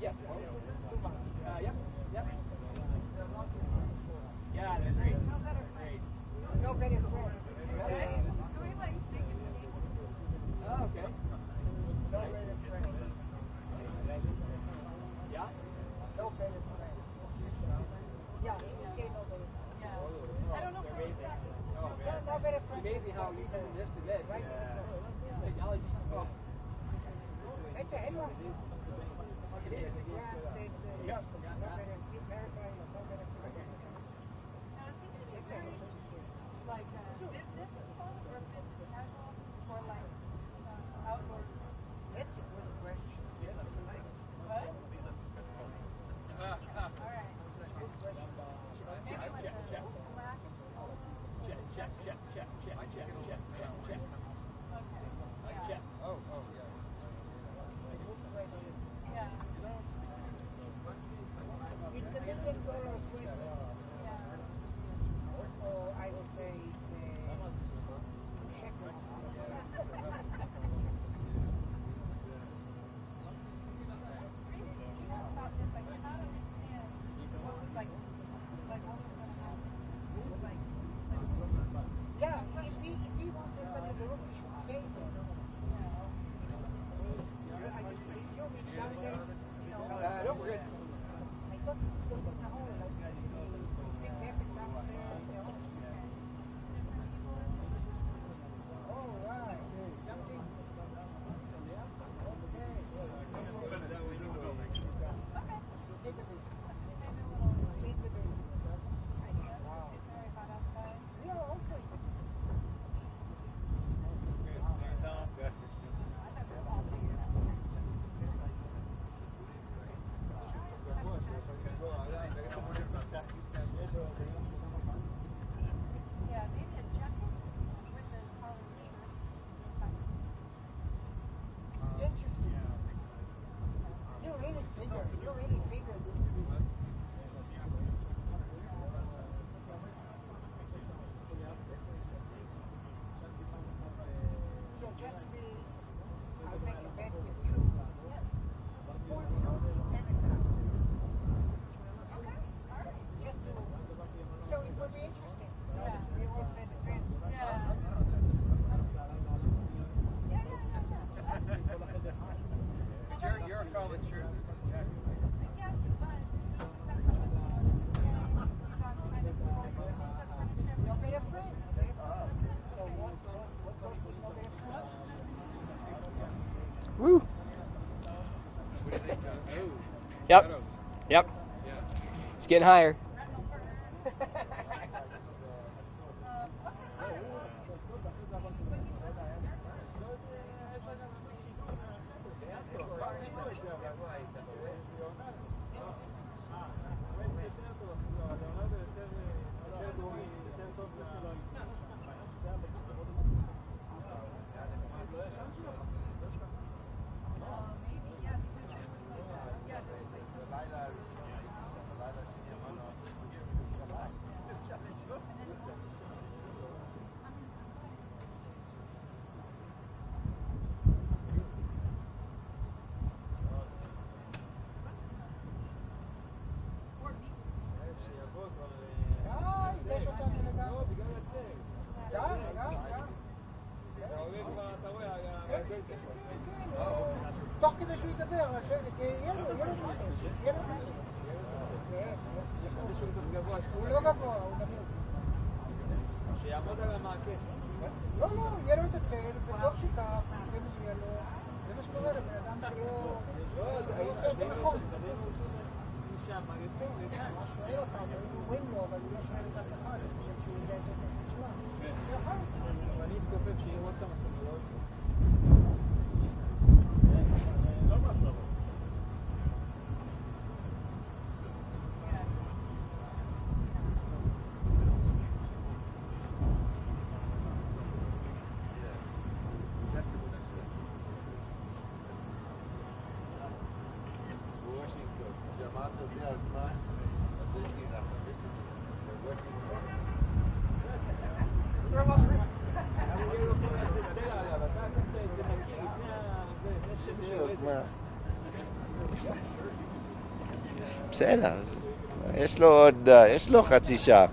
Yes. Yep. Yep. Yeah, they're great. Great. No better friend. Oh, okay. No better friend. Yeah? No better friend. Yeah, you say no better friend. Yeah. I don't know for exactly. Oh, man. No better friend. It's amazing how we come from this to this. Right. This technology. Oh. It's a headline. It is. Graham said Yep. no better America, no better friend. Now, is he going to be very, like, business clothes or business casual or, like, outdoor? That's a good question. What? All right. Maybe like Check. a black and gold. Check. Okay. Yeah. Check. Oh, yeah. Yeah. It's a $1 million question. Yeah. Or I would say shekel. About this, I cannot understand what was like what was going to happen. It was like Yeah, if he wants everybody to roof, he should say that. I assume he's down there, No, we're good. I thought he was going to the hole, like big cabin down there, Oh, right. Something. okay. In the business. Maybe a little In the business. idea. It's very hot outside. Yeah, okay. I have this all figured out. Yeah, maybe a jacket with a collared shirt. Interesting. You really figure this. So just to be, I'll make a bet with you. Yes. Full suit and a tie. Okay. All right. Just to, so it will be interesting. Yeah. We all say the same. Yeah. You're a college shirt. Yes, but it just depends on what he wants to say. He's on kind of apprenticeship. No better friend. So what's no better friend? Woo. What do you think, John? Oh. Yep. Shadows. Yep. Yeah. It's getting higher. יש אותה לגמרי. גם. תוך כדי שהוא ידבר, יהיה לו הוא לא גבוה, הוא נמוך. שיעמוד על המעקה. לא, יהיה לו את הצל, וטוב שכך, זה מגיע לו. זה מה שקורה לבן אדם שלא עושה את זה נכון. הוא שואל אותם, הוא אומרים לו, אבל הוא לא שואל את אף אחד, אני חושב שהוא יודע את זה. שיכול. אני מתכופף שיראו את המצב. Yeah. בסדר, יש לו חצי שעה.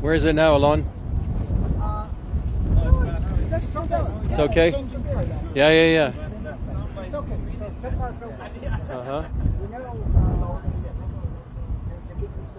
Where is it now, Alon? It's okay? Yeah. It's okay. So far, so good. Uh-huh. We know there's a different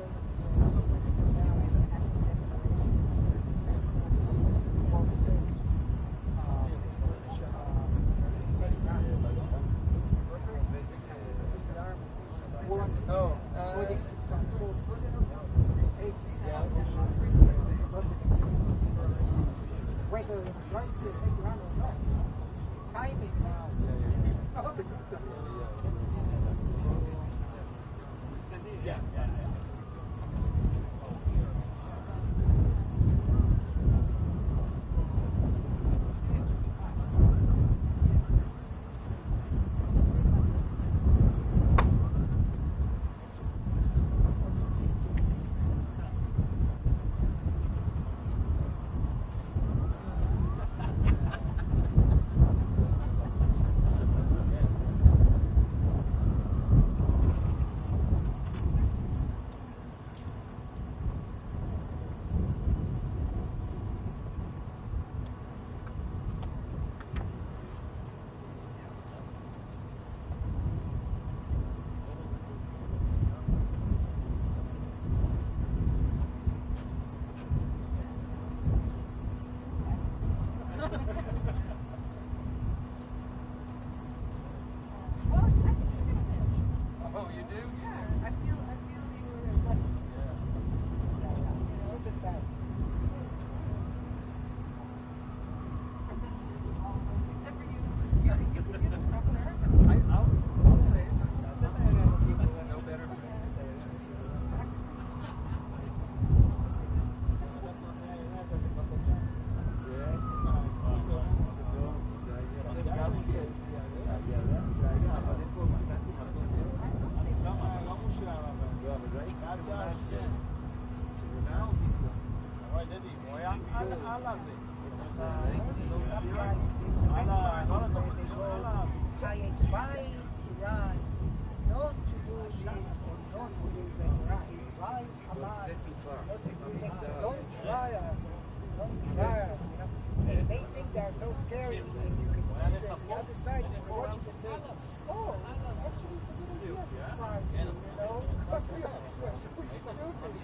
whether it's right to take around or not. Timing now. Oh, the good stuff. Oh, you do? I feel you were lucky. Super bad. Except for you get a professor. I'll say it. I'll know better. They think they're so scary, and you can see them on the other side, and you're watching and say, oh, actually it's a good idea to try, but we are so stupid, if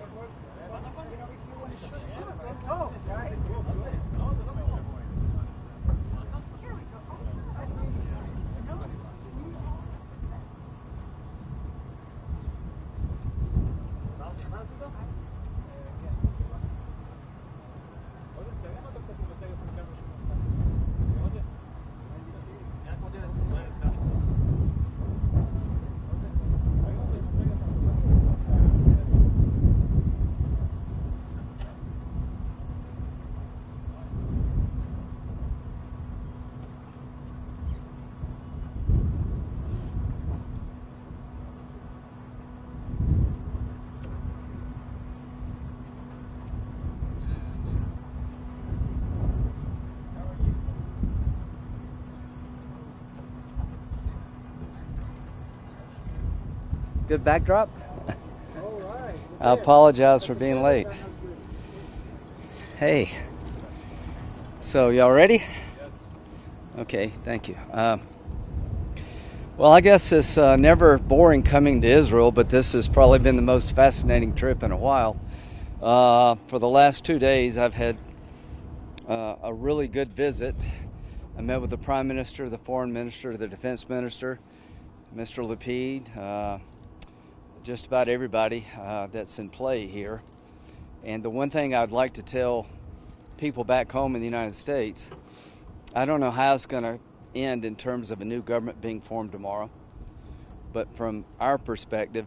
you want to shoot, don't talk, right? Good backdrop? All right. I apologize for being late. Hey. So, y'all ready? Yes. Okay, thank you. Well, I guess it's never boring coming to Israel, but this has probably been the most fascinating trip in a while. For the last 2 days, I've had a really good visit. I met with the Prime Minister, the Foreign Minister, the Defense Minister, Mr. Lapid, just about everybody that's in play here. And the one thing I'd like to tell people back home in the United States, I don't know how it's going to end in terms of a new government being formed tomorrow. But from our perspective,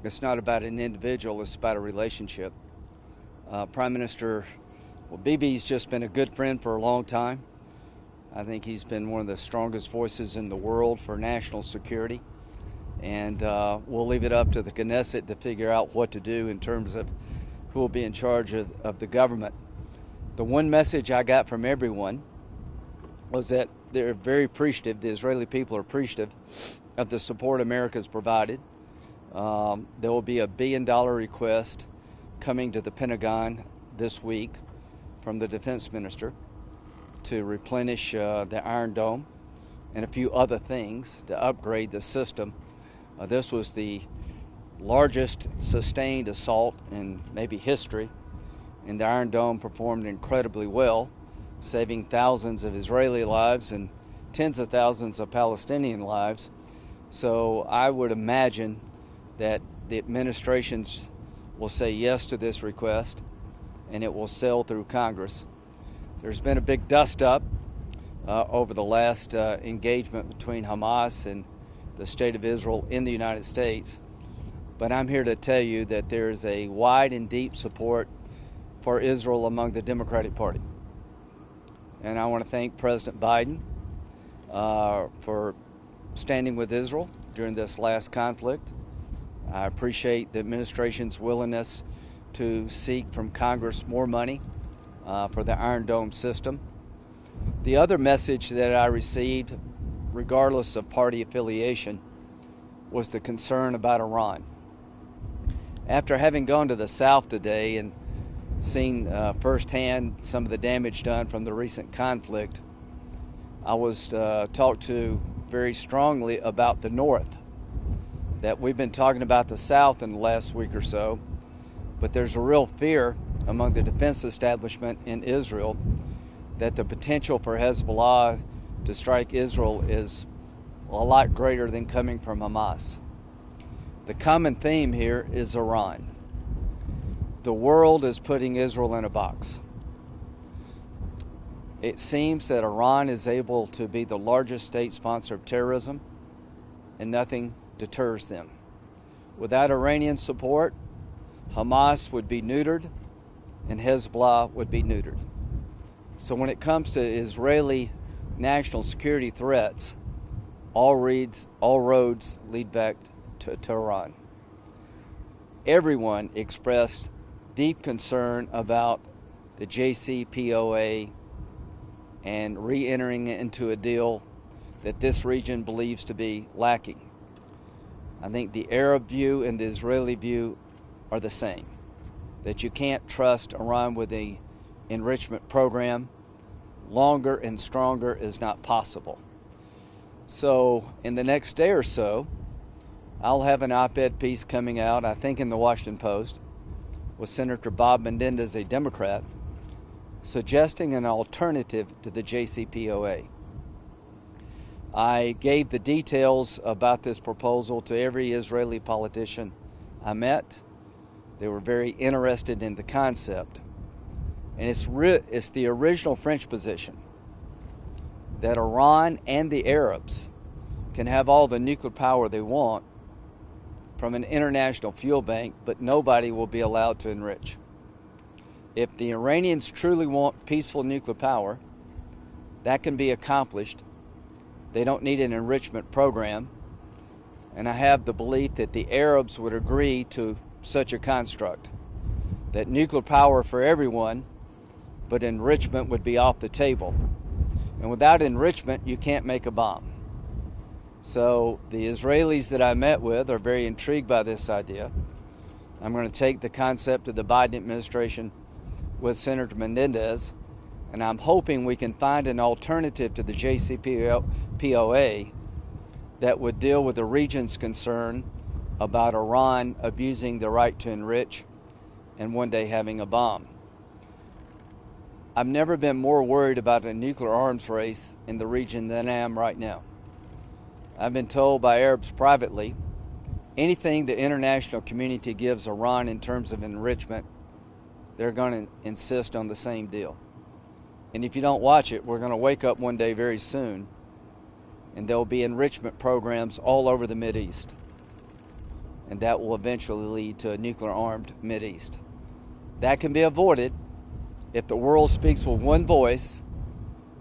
it's not about an individual, it's about a relationship. Prime Minister, Bibi's just been a good friend for a long time. I think he's been one of the strongest voices in the world for national security. And we'll leave it up to the Knesset to figure out what to do in terms of who will be in charge of the government. The one message I got from everyone was that they're very appreciative, the Israeli people are appreciative of the support America's provided. There will be a $1 billion request coming to the Pentagon this week from the Defense Minister to replenish the Iron Dome and a few other things to upgrade the system. This was the largest sustained assault in maybe history, and the Iron Dome performed incredibly well, saving thousands of Israeli lives and tens of thousands of Palestinian lives. So I would imagine that the administrations will say yes to this request and it will sail through Congress. There's been a big dust-up over the last engagement between Hamas and the State of Israel in the United States. But I'm here to tell you that there is a wide and deep support for Israel among the Democratic Party. And I want to thank President Biden for standing with Israel during this last conflict. I appreciate the administration's willingness to seek from Congress more money for the Iron Dome system. The other message that I received, regardless of party affiliation, was the concern about Iran. After having gone to the South today and seen firsthand some of the damage done from the recent conflict, I was talked to very strongly about the North. That we've been talking about the South in the last week or so, but there's a real fear among the defense establishment in Israel that the potential for Hezbollah to strike Israel is a lot greater than coming from Hamas. The common theme here is Iran. The world is putting Israel in a box. It seems that Iran is able to be the largest state sponsor of terrorism, and nothing deters them. Without Iranian support, Hamas would be neutered and Hezbollah would be neutered. So when it comes to Israeli national security threats, all roads lead back to Tehran. Everyone expressed deep concern about the JCPOA and re-entering into a deal that this region believes to be lacking. I think the Arab view and the Israeli view are the same, that you can't trust Iran with the enrichment program. Longer and stronger is not possible. So in the next day or so, I'll have an op-ed piece coming out, I think in the Washington Post, with Senator Bob Menendez, a Democrat, suggesting an alternative to the JCPOA. I gave the details about this proposal to every Israeli politician I met. They were very interested in the concept. And it's the original French position that Iran and the Arabs can have all the nuclear power they want from an international fuel bank, but nobody will be allowed to enrich. If the Iranians truly want peaceful nuclear power, that can be accomplished. They don't need an enrichment program. And I have the belief that the Arabs would agree to such a construct, that nuclear power for everyone, but enrichment would be off the table. And without enrichment, you can't make a bomb. So the Israelis that I met with are very intrigued by this idea. I'm going to take the concept of the Biden administration with Senator Menendez, and I'm hoping we can find an alternative to the JCPOA that would deal with the region's concern about Iran abusing the right to enrich and one day having a bomb. I've never been more worried about a nuclear arms race in the region than I am right now. I've been told by Arabs privately, anything the international community gives Iran in terms of enrichment, they're going to insist on the same deal. And if you don't watch it, we're going to wake up one day very soon, and there will be enrichment programs all over the Mideast. And that will eventually lead to a nuclear-armed Mideast. That can be avoided if the world speaks with one voice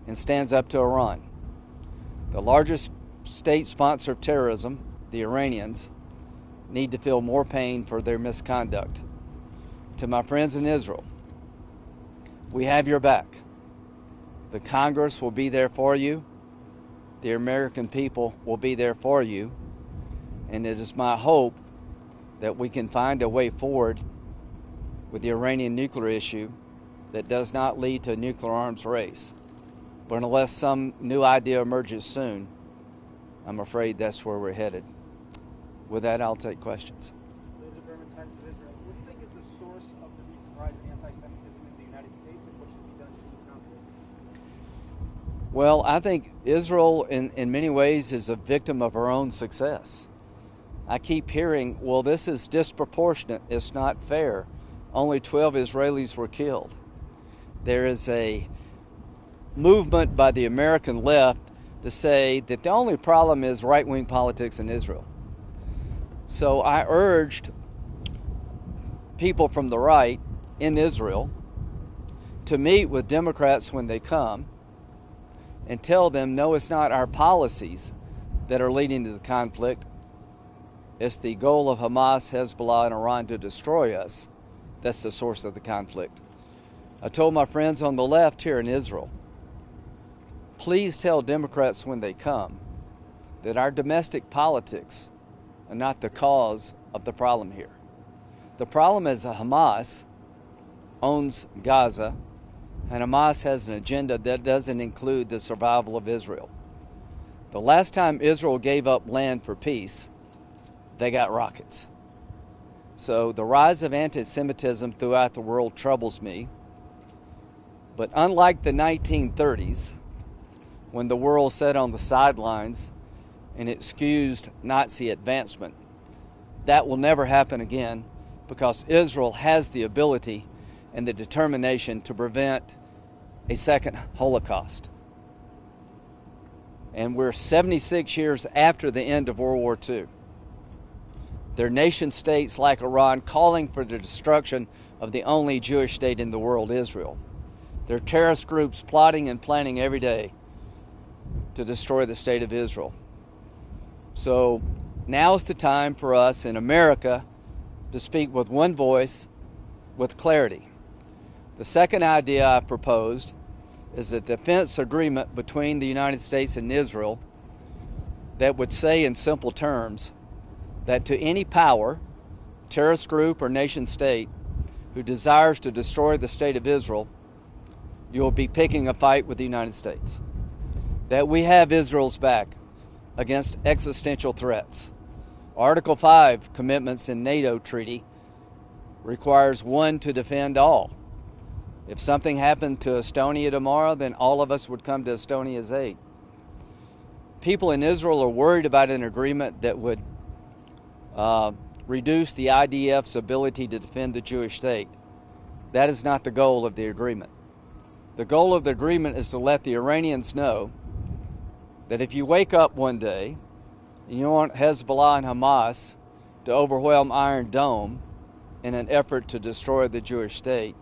and stands up to Iran. The largest state sponsor of terrorism, the Iranians, need to feel more pain for their misconduct. To my friends in Israel, we have your back. The Congress will be there for you. The American people will be there for you. And it is my hope that we can find a way forward with the Iranian nuclear issue that does not lead to a nuclear arms race. But unless some new idea emerges soon, I'm afraid that's where we're headed. With that, I'll take questions. Those are Berman Times of Israel. What do you think is the source of the recent rise in anti-Semitism in the United States, and what should be done to the conflict? Well, I think Israel, in many ways, is a victim of her own success. I keep hearing, well, this is disproportionate. It's not fair. Only 12 Israelis were killed. There is a movement by the American left to say that the only problem is right-wing politics in Israel. So I urged people from the right in Israel to meet with Democrats when they come and tell them, no, it's not our policies that are leading to the conflict. It's the goal of Hamas, Hezbollah, and Iran to destroy us. That's the source of the conflict. I told my friends on the left here in Israel, please tell Democrats when they come that our domestic politics are not the cause of the problem here. The problem is that Hamas owns Gaza, and Hamas has an agenda that doesn't include the survival of Israel. The last time Israel gave up land for peace, they got rockets. So the rise of anti-Semitism throughout the world troubles me. But unlike the 1930s, when the world sat on the sidelines and excused Nazi advancement, that will never happen again, because Israel has the ability and the determination to prevent a second Holocaust. And we're 76 years after the end of World War II. There are nation states like Iran calling for the destruction of the only Jewish state in the world, Israel. There are terrorist groups plotting and planning every day to destroy the state of Israel. So now is the time for us in America to speak with one voice, with clarity. The second idea I proposed is a defense agreement between the United States and Israel that would say in simple terms that to any power, terrorist group, or nation state who desires to destroy the state of Israel, you will be picking a fight with the United States. That we have Israel's back against existential threats. Article 5 commitments in NATO treaty requires one to defend all. If something happened to Estonia tomorrow, then all of us would come to Estonia's aid. People in Israel are worried about an agreement that would reduce the IDF's ability to defend the Jewish state. That is not the goal of the agreement. The goal of the agreement is to let the Iranians know that if you wake up one day and you want Hezbollah and Hamas to overwhelm Iron Dome in an effort to destroy the Jewish state,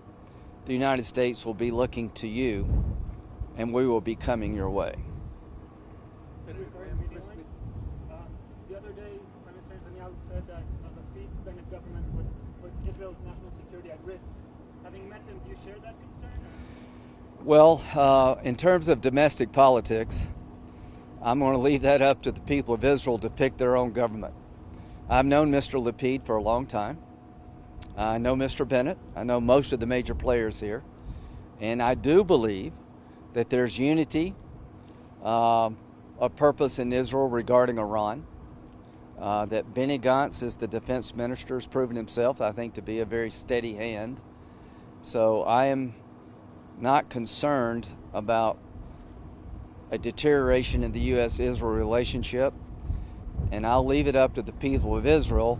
the United States will be looking to you, and we will be coming your way. Senator Graham, the other day, Prime Minister Netanyahu said that the Free Bennett government would put Israel's national security at risk. Having met them, do you share that concern? Well, in terms of domestic politics, I'm going to leave that up to the people of Israel to pick their own government. I've known Mr. Lapid for a long time. I know Mr. Bennett. I know most of the major players here. And I do believe that there's unity of purpose in Israel regarding Iran. That Benny Gantz, as the defense minister, has proven himself, I think, to be a very steady hand. So I am not concerned about a deterioration in the U.S.-Israel relationship, and I'll leave it up to the people of Israel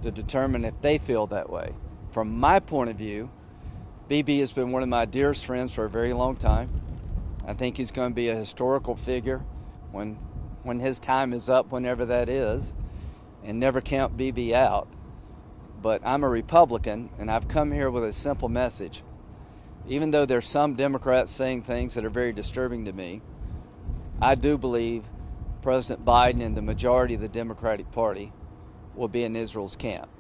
to determine if they feel that way. From my point of view, Bibi has been one of my dearest friends for a very long time. I think he's going to be a historical figure when his time is up, whenever that is, and never count Bibi out. But I'm a Republican, and I've come here with a simple message. Even though there's some Democrats saying things that are very disturbing to me, I do believe President Biden and the majority of the Democratic Party will be in Israel's camp.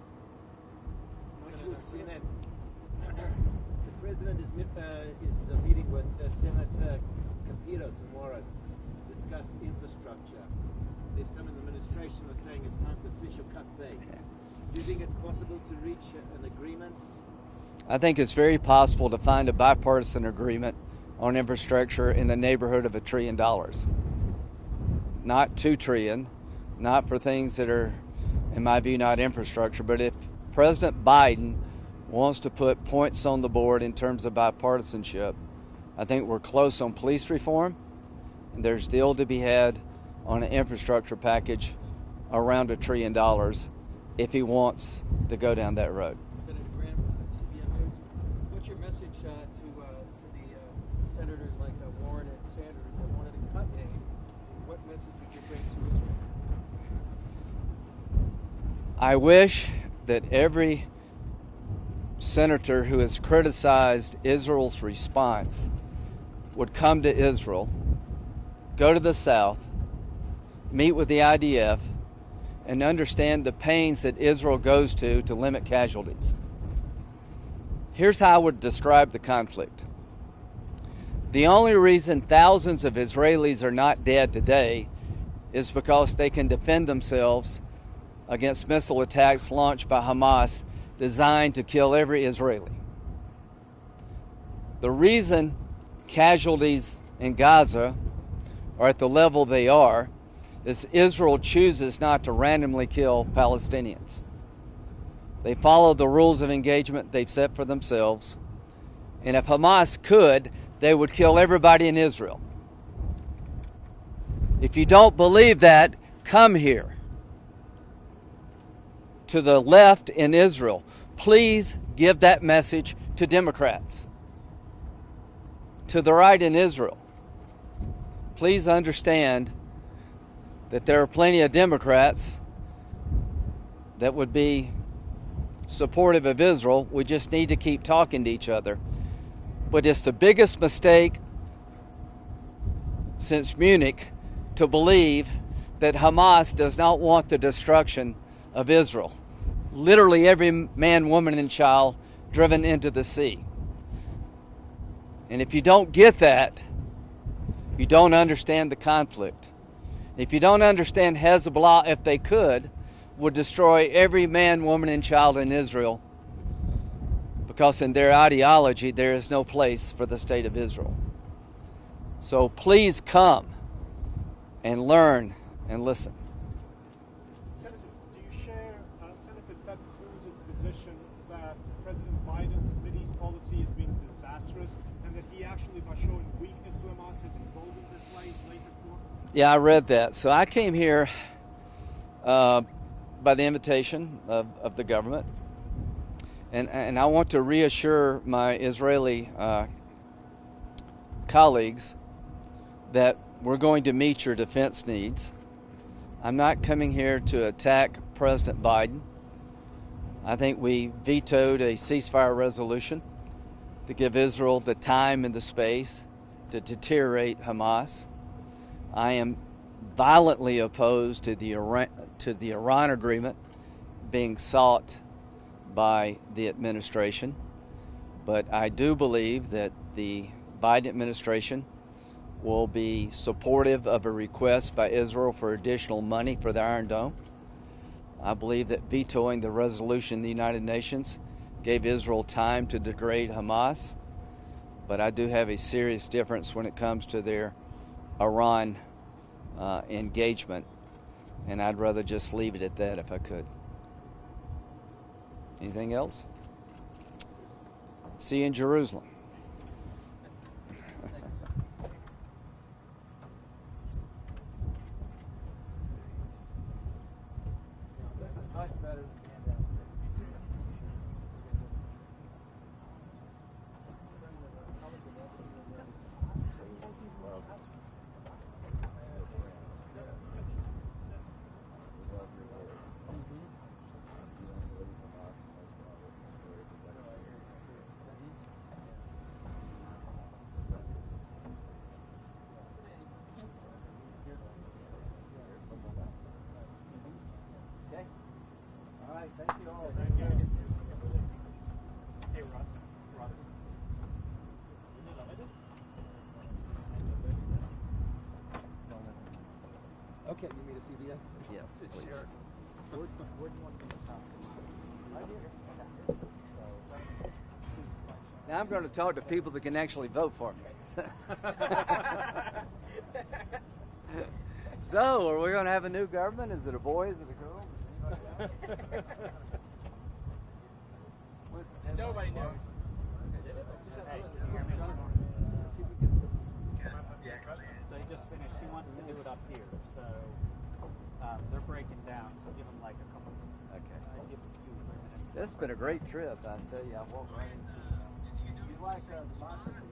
The president is meeting with Senator Capito tomorrow to discuss infrastructure. There's some in the administration are saying it's time to fish or cut bait. Do you think it's possible to reach an agreement? I think it's very possible to find a bipartisan agreement on infrastructure in the neighborhood of $1 trillion. Not $2 trillion, not for things that are, in my view, not infrastructure, but if President Biden wants to put points on the board in terms of bipartisanship, I think we're close on police reform, and there's a deal to be had on an infrastructure package around $1 trillion if he wants to go down that road. Senator Graham, CBN News, what's your message to the senators like Warren and Sanders that wanted to cut aid? What message would you bring to Israel? I wish that every senator who has criticized Israel's response would come to Israel, go to the South, meet with the IDF, and understand the pains that Israel goes to limit casualties. Here's how I would describe the conflict. The only reason thousands of Israelis are not dead today is because they can defend themselves against missile attacks launched by Hamas designed to kill every Israeli. The reason casualties in Gaza are at the level they are is Israel chooses not to randomly kill Palestinians. They follow the rules of engagement they've set for themselves, and if Hamas could, they would kill everybody in Israel. If you don't believe that, come here. To the left in Israel, please give that message to Democrats. To the right in Israel, please understand that there are plenty of Democrats that would be supportive of Israel. We just need to keep talking to each other. But it's the biggest mistake since Munich to believe that Hamas does not want the destruction of Israel. Literally every man, woman, and child driven into the sea. And if you don't get that, you don't understand the conflict. If you don't understand Hezbollah, if they could, would destroy every man, woman, and child in Israel, because in their ideology there is no place for the state of Israel. So please come and learn and listen. Senator, do you share Senator Ted Cruz's position that President Biden's Mideast policy has been disastrous, and that he actually, by showing weakness to Hamas, has emboldened this latest war? Yeah, I read that. So I came here by the invitation of the government, and I want to reassure my Israeli colleagues that we're going to meet your defense needs. I'm not coming here to attack President Biden. I think we vetoed a ceasefire resolution to give Israel the time and the space to deteriorate Hamas. I am violently opposed to the Iran agreement being sought by the administration, but I do believe that the Biden administration will be supportive of a request by Israel for additional money for the Iron Dome. I believe that vetoing the resolution in the United Nations gave Israel time to degrade Hamas, but I do have a serious difference when it comes to their Iran engagement, and I'd rather just leave it at that if I could. Anything else? See you in Jerusalem. All right, thank you all. Thank you. Hey, Russ. Okay, you need a CBA? Yes, please. Sure. Where do you want to sign? Right here. Okay. Now I'm going to talk to people that can actually vote for me. So, are we going to have a new government? Is it a boy? Is it a girl? Nobody knows. So he just finished. He wants to do it up here. So they're breaking down. So give him like a couple. Okay. Give him 2 or 3 minutes. This has been a great trip, I tell you. I walked right into it. You like democracy?